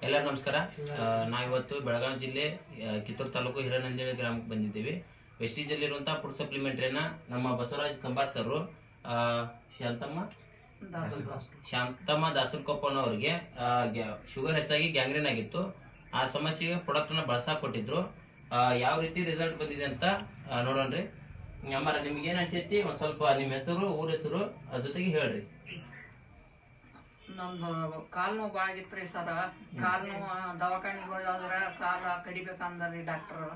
ಎಲ್ಲರಿಗೂ ನಮಸ್ಕಾರ. ನಾವಿವತ್ತು ಬೆಳಗಾವಿ ಜಿಲ್ಲೆ ಕಿತ್ತೂರು ತಾಲೂಕು ಹಿರನಂದಿನಿ ಗ್ರಾಮಕ್ಕೆ ಬಂದಿದ್ದೀವಿ. ವೆಸ್ಟೀಜಲ್ಲಿರುವಂತಹ ಫುಡ್ ಸಪ್ಲಿಮೆಂಟರಿನ ನಮ್ಮ ಬಸವರಾಜ್ ಕಂಬಾರ್ ಸರ್ ಶಾಂತಮ್ಮ ದಾಸರಕೊಪ್ಪನವರಿಗೆ ಶುಗರ್ ಹೆಚ್ಚಾಗಿ ಗ್ಯಾಂಗ್ರೀನ್ ಆಗಿತ್ತು. ಆ ಸಮಸ್ಯೆಗೆ ಪ್ರಾಡಕ್ಟ್ ನ ಬಳಸಾಕ್ ಕೊಟ್ಟಿದ್ರು. ಯಾವ ರೀತಿ ರಿಸಲ್ಟ್ ಬಂದಿದೆ ಅಂತ ನೋಡೋಣ್ರಿ. ಅಮ್ಮಾರ ನಿಮ್ಗೆ ಏನ್ ಅನ್ಸೈತಿ ಒಂದ್ ಸ್ವಲ್ಪ ನಿಮ್ ಹೆಸರು, ಊರ ಹೆಸರು ಅದ್ರ ಜೊತೆಗೆ ಹೇಳ್ರಿ. ನಂದು ಕಾಲ್ ನೋವು ಭಾಳ ಆಗಿತ್ರಿ ಸರ. ಕಾಲ್ ನೋವು ದವಾಖಾನಿಗೆ ಹೋದ್ರ ಕಾಲ ಕಡಿಬೇಕಂದ್ರಿ ಡಾಕ್ಟರ್.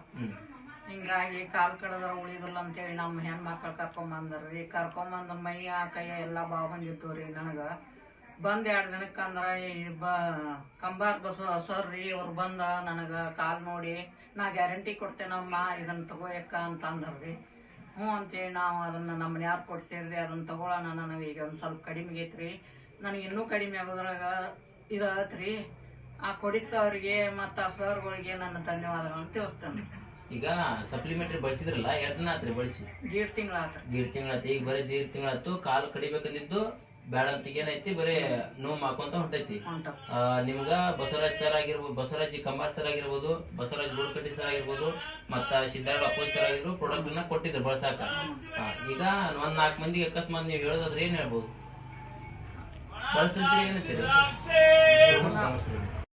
ಹಿಂಗಾಗಿ ಕಾಲ್ ಕಡದ್ರ ಉಳಿದಿಲ್ಲ ಅಂತೇಳಿ ನಮ್ಮ ಹೆಣ್ಮಕ್ಳು ಕರ್ಕೊಂಬಂದ್ರಿ. ಕರ್ಕೊಂಬಂದ್ ಮೈಯ ಕೈಯ ಎಲ್ಲಾ ಬಾವು ಬಂದಿತ್ತು ರೀ. ನನಗ ಬಂದ್ 2 ದಿನಕ್ಕಂದ್ರ ಕಂಬಾರ್ ಸರ್ ರೀ ಅವ್ರು ಬಂದ ನನಗ ಕಾಲ್ ನೋಡಿ ನಾ ಗ್ಯಾರಂಟಿ ಕೊಡ್ತೇನಮ್ಮ ಇದನ್ನ ತಗೋಯಕ್ಕ ಅಂತ ಅಂದ್ರಿ. ಹ್ಞೂ ಅಂತೇಳಿ ನಾವು ಅದನ್ನ ನಮ್ಮ ಮನ್ಯಾರು ಕೊಡ್ತೇವ್ರಿ. ಅದನ್ನ ತಗೊಳ್ಳೋಣ. ನನಗೆ ಈಗ ಒಂದ್ ಸ್ವಲ್ಪ ಕಡಿಮೆ ಆಗೈತ್ರಿ. ನನಗೆ ಇನ್ನೂ ಕಡಿಮೆ ಆಗೋದ್ರಾಗ ಇದಾತ್ರಿ. ಆ ಕೊಡಿತವ್ರಿಗೆ ಮತ್ತ ಆ ಸರ್ಗಳಿಗೆ ನನ್ನ ಧನ್ಯವಾದಗಳನ್ನು ತಿಳಿಸ್ತೇನೆ. ಈಗ ಸಪ್ಲಿಮೆಂಟರಿ ಬಳಸಿದ್ರಲ್ಲ, 2 ದಿನ ಆತ್ರಿ ಬಳಸಿ? 1.5 ತಿಂಗಳಾತ್ರಿ. 1.5 ತಿಂಗಳಾಯ್ತು. ಈಗ ಬರೀ 1.5 ತಿಂಗಳಾಯ್ತು. ಕಾಲು ಕಡಿಬೇಕಂದಿದ್ದು ಬ್ಯಾಡ ಅಂತ ಏನೈತಿ, ಬರೀ ನೋವು ಮಾಡ್ಕೊಂತ ಹೊಂಟೈತಿ. ನಿಮ್ಗ ಬಸವರಾಜ್ ಸರ್ ಆಗಿರ್ಬೋದು, ಬಸವರಾಜ್ ಕಂಬಾರ್ ಸರ್ ಆಗಿರ್ಬೋದು, ಬಸವರಾಜ್ ಗುರುಕಟ್ಟಿ ಸರ್ ಆಗಿರ್ಬೋದು, ಮತ್ತ ಸಿದ್ದಾರ್ಥ ಅಪ್ಪೋಜ್ ಸರ್ ಆಗಿರ್ಬೋದು ಪ್ರಾಡಕ್ಟ್ ನ ಕೊಟ್ಟಿದ್ರು ಬಳಸಾಕ. ಈಗ ಒಂದ್ 4 ಮಂದಿಗೆ ಅಕಸ್ಮಾತ್ ನೀವು ಹೇಳೋದಾದ್ರೆ ಏನ್ ಹೇಳ್ಬೋದು? ಬಳಸ್ತಿರ್ತೀರಿ, ಏನಂತೀರಿ?